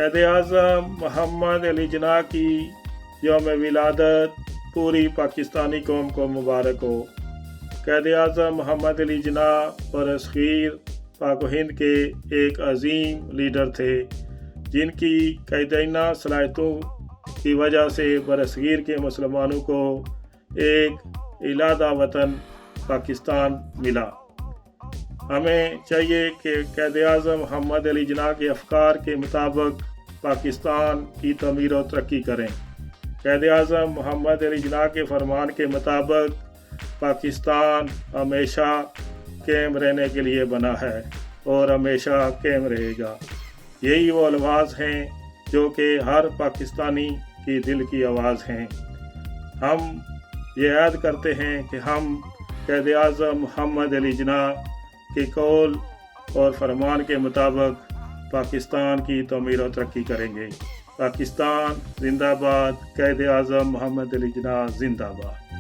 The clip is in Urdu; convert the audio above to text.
قائد اعظم محمد علی جناح کی یوم ولادت پوری پاکستانی قوم کو مبارک ہو۔ قائد اعظم محمد علی جناح برصغیر پاک و ہند کے ایک عظیم لیڈر تھے جن کی قائدانہ صلاحیتوں کی وجہ سے برصغیر کے مسلمانوں کو ایک علیحدہ وطن پاکستان ملا۔ ہمیں چاہیے کہ قائد اعظم محمد علی جناح کے افکار کے مطابق پاکستان کی تعمیر و ترقی کریں۔ قائد اعظم محمد علی جناح کے فرمان کے مطابق پاکستان ہمیشہ قائم رہنے کے لیے بنا ہے اور ہمیشہ قائم رہے گا۔ یہی وہ الفاظ ہیں جو کہ ہر پاکستانی کی دل کی آواز ہیں۔ ہم یہ عہد کرتے ہیں کہ ہم قائد اعظم محمد علی جناح کے قول اور فرمان کے مطابق پاکستان کی تعمیر و ترقی کریں گے۔ پاکستان زندہ باد، قائد اعظم محمد علی جناح زندہ باد۔